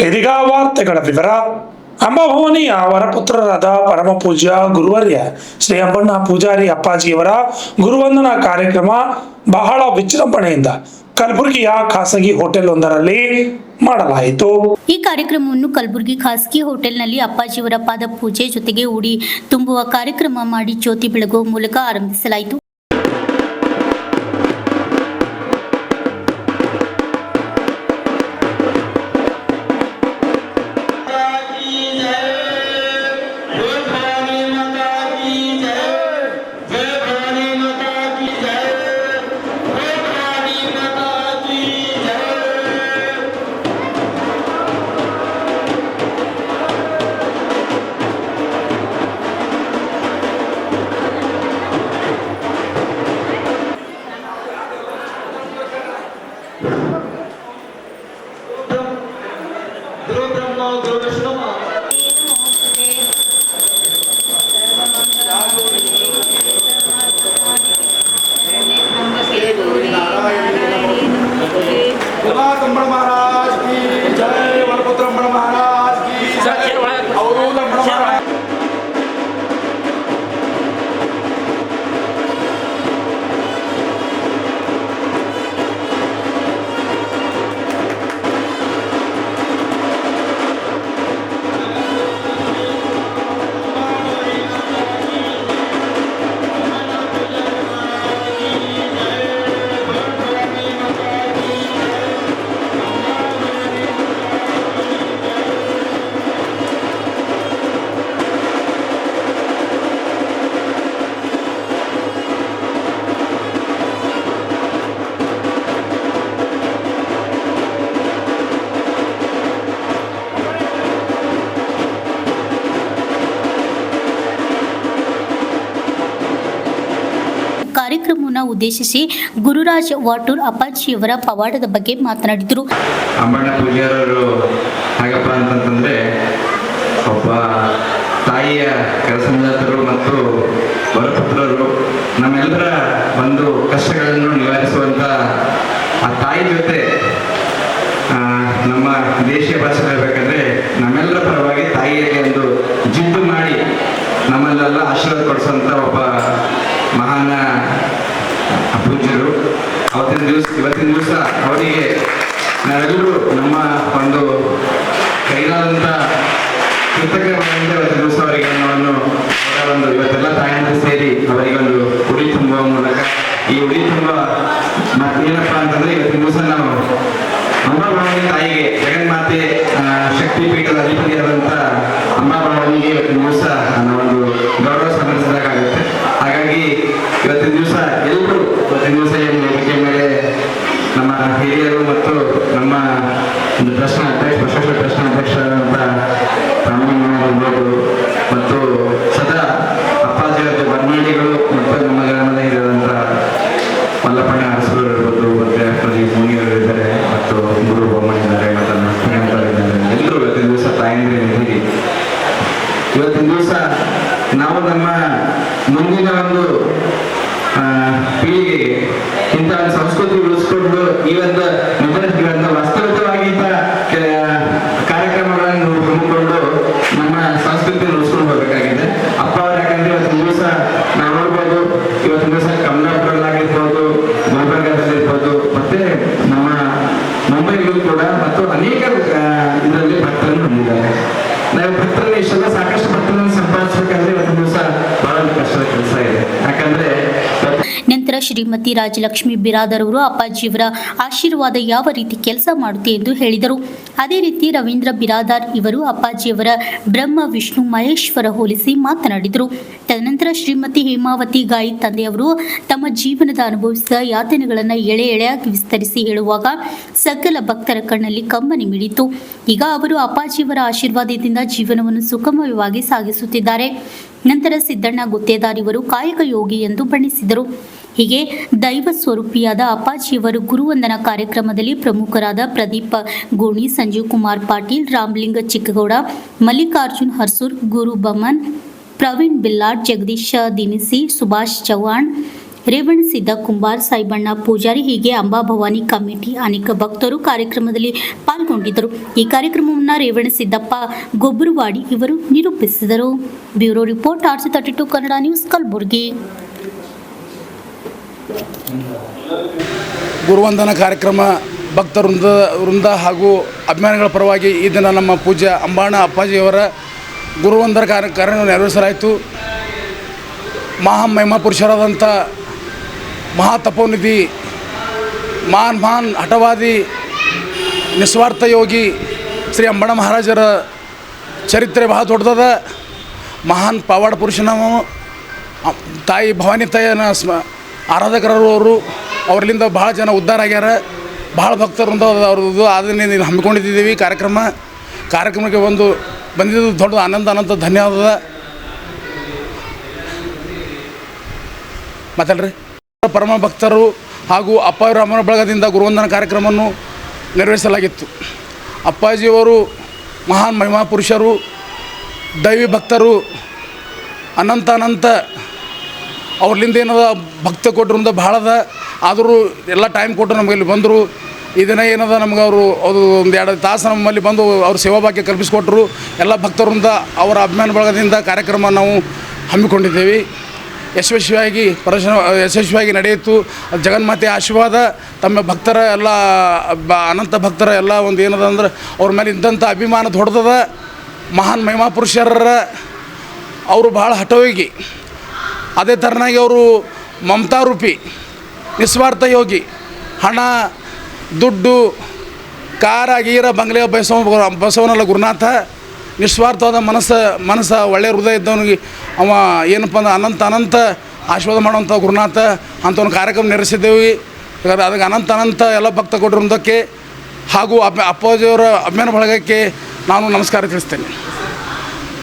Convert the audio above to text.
ಇದೀಗ ವಾರ್ತೆಗಳ ವಿವರ. ಅಂಬಾಭವಾನಿಯ ವರಪುತ್ರರಾದ ಪರಮ ಪೂಜ್ಯ ಗುರುವರ್ಯ ಶ್ರೀ ಅಂಬಣ್ಣ ಪೂಜಾರಿ ಅಪ್ಪಾಜಿಯವರ ಗುರುವಂದನಾ ಕಾರ್ಯಕ್ರಮ ಬಹಳ ವಿಜೃಂಭಣೆಯಿಂದ ಕಲಬುರಗಿಯ ಖಾಸಗಿ ಹೋಟೆಲ್ ಒಂದರಲ್ಲಿ ಮಾಡಲಾಯಿತು. ಈ ಕಾರ್ಯಕ್ರಮವನ್ನು ಕಲಬುರಗಿ ಖಾಸಗಿ ಹೋಟೆಲ್ನಲ್ಲಿ ಅಪ್ಪಾಜಿಯವರ ಪಾದ ಪೂಜೆ ಜೊತೆಗೆ ಉಡಿ ತುಂಬುವ ಕಾರ್ಯಕ್ರಮ ಮಾಡಿ ಜ್ಯೋತಿ ಬೆಳಗುವ ಮೂಲಕ ಆರಂಭಿಸಲಾಯಿತು. अंबड़ महाराज की जय, वरपुत्र अंबड़ महाराज की जय, अवधूत अंबड़ महाराज। ಕಾರ್ಯಕ್ರಮವನ್ನು ಉದ್ದೇಶಿಸಿ ಗುರುರಾಜ್ ವಾಟೂರ್ ಅಪ್ಪಾಜಿಯವರ ಪವಾಡದ ಬಗ್ಗೆ ಮಾತನಾಡಿದರು. ಅಂಬಣ್ಣ ಪೂಜಾರರು ಹಾಗಪ್ಪ ಅಂತಂತಂದರೆ ಒಬ್ಬ ತಾಯಿಯ ಕೆಲಸದಾತರು ಮತ್ತು ವರಪುತ್ರರು ನಮ್ಮೆಲ್ಲರ ಒಂದು ಕಷ್ಟಗಳನ್ನು ನಿವಾರಿಸುವಂಥ ಆ ತಾಯಿ ಜೊತೆ ನಮ್ಮ ದೇಶೀಯ ಭಾಷೆ ಹೇಳಬೇಕಂದ್ರೆ ನಮ್ಮೆಲ್ಲರ ಪರವಾಗಿ ತಾಯಿಯಲ್ಲಿ ಒಂದು ಜಿದ್ದು ಮಾಡಿ ನಮ್ಮಲ್ಲೆಲ್ಲ ಆಶೀರ್ವಾದ ಕೊಡಿಸುವಂಥ ಒಬ್ಬ ಮಹಾನ ಪೂಜ್ಯರು. ಇವತ್ತಿನ ದಿವಸ ಅವರಿಗೆ ನಾವೆಲ್ಲರೂ ನಮ್ಮ ಒಂದು ಕೈಲಾದಂಥ ಕೃತಜ್ಞತೆಯಿಂದ ಇವತ್ತಿನ ದಿವಸ ಅವರಿಗೆ ಒಂದು ಇವತ್ತೆಲ್ಲ ತಾಯಂತ ಸೇರಿ ಅವರಿಗೆ ಒಂದು ಉಡಿ ತುಂಬುವ ಮೂಲಕ ಈ ಉಡಿ ತುಂಬ ಏನಪ್ಪ ಅಂತಂದ್ರೆ ಇವತ್ತಿನ ದಿವಸ ನಾವು ಅಂಬಾಭವಾನಿ ತಾಯಿಗೆ ಜಗನ್ಮಾತೆ ಶಕ್ತಿ ಪೀಠದ ಅಧಿಪತಿಯಾದಂಥ ಅಂಬಾಭವಾನಿಗೆ ಇವತ್ತಿನ ದಿವಸ ಒಂದು ಗೌರವ ಸಲ್ಲಿಸಿದಾಗುತ್ತೆ. ಹಾಗಾಗಿ ಇವತ್ತಿನ ದಿವಸ ಎಲ್ಲರೂ ಇವತ್ತಿನ ದಿವಸ ಏನು ವೇದಿಕೆ ಮೇಲೆ ನಮ್ಮ ಹಿರಿಯರು ಮತ್ತು ನಮ್ಮ ಒಂದು ಪ್ರಶ್ನೆ ಅಧ್ಯಕ್ಷರಾದಂಥ ರಾಮಲಿಂಗಯ್ಯನವರು ಮತ್ತು ಸದಾ ಅಪ್ಪಾಜಿಯವರ ಬರ್ಮಾಡಿಗಳು ಮತ್ತು ನಮ್ಮ ಗ್ರಾಮದ ಹಿರಿಯರಾದಂಥ ಮಲ್ಲಪ್ಪಣ್ಣ ಅರಸರು ಇರ್ಬೋದು, ಮತ್ತೆ ಪ್ರದೀಪ್ ಮುನಿಯವರು ಇದ್ದಾರೆ, ಮತ್ತು ಗುರು ಬೊಮ್ಮಣ್ಣ ಇದ್ದಾರೆ, ಮತ್ತು ಲಕ್ಷ್ಮೀನಾಥರು ಇದ್ದಾರೆ. ಎಲ್ಲರೂ ಇವತ್ತಿನ ದಿವಸ ತಾಯಂದ್ರಿ ಇವತ್ತಿನ ದಿವಸ ನಾವು ನಮ್ಮ ಮುಂದಿನ ಒಂದು ಪೀಳಿಗೆಗೆ ಇಂಥ ಒಂದು ಸಂಸ್ಕೃತಿ ಉಳಿಸ್ಕೊಂಡು ಈ ಒಂದು ವಾಸ್ತವಿಕವಾಗಿ ಕಾರ್ಯಕ್ರಮಗಳನ್ನು ಹಮ್ಮಿಕೊಂಡು ನಮ್ಮ ಸಂಸ್ಕೃತಿ ಉಳಿಸ್ಕೊಂಡು ಹೋಗಬೇಕಾಗಿದೆ. ಅಪ್ಪ ಅವ್ರು ಯಾಕಂದ್ರೆ ಇವತ್ತಿನ ದಿವಸ ನಾವು ನೋಡ್ಬೋದು, ಇವತ್ತಿನ ದಿವಸ ಕಮಲಾಪುರಲ್ಲಾಗಿರ್ಬೋದು, ಗುಲ್ಬರ್ಗದಲ್ಲಿರ್ಬೋದು, ಮತ್ತೆ ನಮ್ಮ ಮುಂಬೈಗೂ ಕೂಡ ಮತ್ತು ಅನೇಕ ಇದರಲ್ಲಿ ಭಕ್ತರನ್ನು ಹೊಂದಿದ್ದಾರೆ. ನಾವು ಭಕ್ತರನ್ನು ಇಷ್ಟೆಲ್ಲ ಸಾಕಷ್ಟು ಭಕ್ತರನ್ನು ಸಂಪಾದಿಸಬೇಕಾದ್ರೆ ಇವತ್ತಿನ ದಿವಸ ಬಹಳ ಕಷ್ಟದ ಕೆಲಸ ಇದೆ. ಯಾಕಂದ್ರೆ ನಂತರ ಶ್ರೀಮತಿ ರಾಜಲಕ್ಷ್ಮಿ ಬಿರಾದರ್ ಅವರು ಅಪ್ಪಾಜಿಯವರ ಆಶೀರ್ವಾದ ಯಾವ ರೀತಿ ಕೆಲಸ ಮಾಡುತ್ತೆ ಎಂದು ಹೇಳಿದರು. ಅದೇ ರೀತಿ ರವೀಂದ್ರ ಬಿರಾದಾರ್ ಇವರು ಅಪ್ಪಾಜಿಯವರ ಬ್ರಹ್ಮ ವಿಷ್ಣು ಮಹೇಶ್ವರ ಹೋಲಿಸಿ ಮಾತನಾಡಿದರು. ತದನಂತರ ಶ್ರೀಮತಿ ಹೇಮಾವತಿ ಗಾಯಿ ತಂದೆಯವರು ತಮ್ಮ ಜೀವನದ ಅನುಭವಿಸಿದ ಯಾತನೆಗಳನ್ನು ಎಳೆಯಾಗಿ ವಿಸ್ತರಿಸಿ ಹೇಳುವಾಗ ಸಕಲ ಭಕ್ತರ ಕಣ್ಣಲ್ಲಿ ಕಂಬನಿ ಮಿಡಿತು. ಈಗ ಅವರು ಅಪ್ಪಾಜಿಯವರ ಆಶೀರ್ವಾದದಿಂದ ಜೀವನವನ್ನು ಸುಖಮಯವಾಗಿ ಸಾಗಿಸುತ್ತಿದ್ದಾರೆ. ನಂತರ ಸಿದ್ದಣ್ಣ ಗುತ್ತೇದಾರ್ ಇವರು ಕಾಯಕ ಯೋಗಿ ಎಂದು ಬಣ್ಣಿಸಿದರು. ಹೀಗೆ ದೈವ ಸ್ವರೂಪಿಯಾದ ಅಪ್ಪಾಜಿಯವರು ಗುರುವಂದನಾ ಕಾರ್ಯಕ್ರಮದಲ್ಲಿ ಪ್ರಮುಖರಾದ ಪ್ರದೀಪ್ ಗೋಣಿ, ಸಂಜೀವ್ ಕುಮಾರ್ ಪಾಟೀಲ್, ರಾಮಲಿಂಗ ಚಿಕ್ಕಗೌಡ, ಮಲ್ಲಿಕಾರ್ಜುನ್ ಹರ್ಸೂರ್, ಗುರು ಬಮನ್, ಪ್ರವೀಣ್ ಬಿಲ್ಲಾಡ್, ಜಗದೀಶ್ ದಿನಿಸಿ, ಸುಭಾಷ್ ಚೌಹಾಣ್, ರೇವಣಸಿದ್ದ ಕುಂಬಾರ್ ಸಾಯಿಬಣ್ಣ ಪೂಜಾರಿ ಹೀಗೆ ಅಂಬಾಭವಾನಿ ಕಮಿಟಿ ಅನೇಕ ಭಕ್ತರು ಕಾರ್ಯಕ್ರಮದಲ್ಲಿ ಪಾಲ್ಗೊಂಡಿದ್ದರು. ಈ ಕಾರ್ಯಕ್ರಮವನ್ನು ರೇವಣಸಿದ್ದಪ್ಪ ಗೊಬ್ಬರವಾಡಿ ಇವರು ನಿರೂಪಿಸಿದರು. Bureau report RC32 Kannada news Kalaburagi. ಗುರುವಂದನ ಕಾರ್ಯಕ್ರಮ ವೃಂದ ಹಾಗೂ ಅಭಿಮಾನಿಗಳ ಪರವಾಗಿ ಈ ದಿನ ನಮ್ಮ ಪೂಜ್ಯ ಅಂಬಾಣ ಅಪ್ಪಾಜಿಯವರ ಗುರುವಂದನ ಕಾರ್ಯ ನೆರವೇರಿಸಲಾಯಿತು. ಮಹಿಮಾ ಪುರುಷರಾದಂಥ ಮಹಾ ತಪೋನಿಧಿ, ಮಹಾನ್ ಹಠವಾದಿ, ನಿಸ್ವಾರ್ಥ ಯೋಗಿ ಶ್ರೀ ಅಂಬಾಣ ಮಹಾರಾಜರ ಚರಿತ್ರೆ ಬಹಳ ದೊಡ್ಡದ. ಮಹಾನ್ ಪವಾಡ ಪುರುಷನ ತಾಯಿ ಭವಾನಿ ತಾಯಿನ ಆರಾಧಕರು ಅವರು. ಅವರಿಂದ ಭಾಳ ಜನ ಉದ್ಧಾರ ಆಗ್ಯಾರ. ಭಾಳ ಭಕ್ತರಿಂದ ಅವ್ರದ್ದು ಅದನ್ನೇ ಹಮ್ಮಿಕೊಂಡಿದ್ದೀವಿ. ಕಾರ್ಯಕ್ರಮಕ್ಕೆ ಬಂದಿದ್ದು ದೊಡ್ಡ ಅನಂತ ಧನ್ಯವಾದ. ಮಾತಾಡ್ರಿ. ಪರಮ ಭಕ್ತರು ಹಾಗೂ ಅಪ್ಪಾಜಿಯವರ ಬಳಗದಿಂದ ಗುರುವಂದನ ಕಾರ್ಯಕ್ರಮವನ್ನು ನೆರವೇರಿಸಲಾಗಿತ್ತು. ಅಪ್ಪಾಜಿಯವರು ಮಹಾನ್ ಮಹಿಮಾ ಪುರುಷರು, ದೈವಿ ಭಕ್ತರು, ಅನಂತ ಅವ್ರಲಿಂದ ಏನದ ಭಕ್ತ ಕೊಟ್ಟರಿಂದ ಭಾಳದ. ಆದರೂ ಎಲ್ಲ ಟೈಮ್ ಕೊಟ್ಟು ನಮಗೆ ಇಲ್ಲಿ ಬಂದರು. ಇದನ್ನ ಏನದ ನಮ್ಗೆ ಅವರು ಒಂದು 2 ತಾಸು ನಮ್ಮಲ್ಲಿ ಬಂದು ಅವ್ರ ಸೇವಾ ಭಾಗ್ಯ ಕಲ್ಪಿಸಿಕೊಟ್ರು. ಎಲ್ಲ ಭಕ್ತರಿಂದ ಅವರ ಅಭಿಮಾನ ಬಳಗದಿಂದ ಕಾರ್ಯಕ್ರಮ ನಾವು ಹಮ್ಮಿಕೊಂಡಿದ್ದೇವೆ. ಯಶಸ್ವಿಯಾಗಿ ನಡೆಯಿತು. ಜಗನ್ಮಾತೆ ಆಶೀರ್ವಾದ ತಮ್ಮ ಭಕ್ತರ ಎಲ್ಲ ಅನಂತ ಭಕ್ತರ ಎಲ್ಲ ಒಂದು ಏನದ ಅಂದ್ರೆ ಅವ್ರ ಮೇಲೆ ಇದ್ದಂಥ ಅಭಿಮಾನ ದೊಡ್ಡದ. ಮಹಾನ್ ಮಹಿಮಾ ಪುರುಷರ ಅವರು ಭಾಳ ಹಠಯೋಗಿ. ಅದೇ ಥರನಾಗಿ ಅವರು ಮಮತಾರೂಪಿ, ನಿಸ್ವಾರ್ಥ ಯೋಗಿ. ಹಣ, ದುಡ್ಡು, ಕಾರ, ಗೀರ, ಬಂಗ್ಲೆ ಬಸವನಲ್ಲ ಗುರುನಾಥ. ನಿಸ್ವಾರ್ಥವಾದ ಮನಸ್ಸು ಒಳ್ಳೆಯ ಹೃದಯ ಇದ್ದವನಿಗೆ ಅವ ಏನಪ್ಪ ಅಂದ್ರೆ ಅನಂತ ಆಶೀರ್ವಾದ ಮಾಡುವಂಥ ಗುರುನಾಥ ಅಂತ ಒಂದು ಕಾರ್ಯಕ್ರಮ ನಡೆಸಿದ್ದೇವೆ. ಅದಕ್ಕೆ ಅನಂತ ಎಲ್ಲ ಭಕ್ತ ಕೊಟ್ಟಿರೋದಕ್ಕೆ ಹಾಗೂ ಅಪ್ಪಾಜಿಯವರ ಅಭಿಮಾನ ಬಳಗಕ್ಕೆ ನಾನು ನಮಸ್ಕಾರ ತಿಳಿಸ್ತೇನೆ.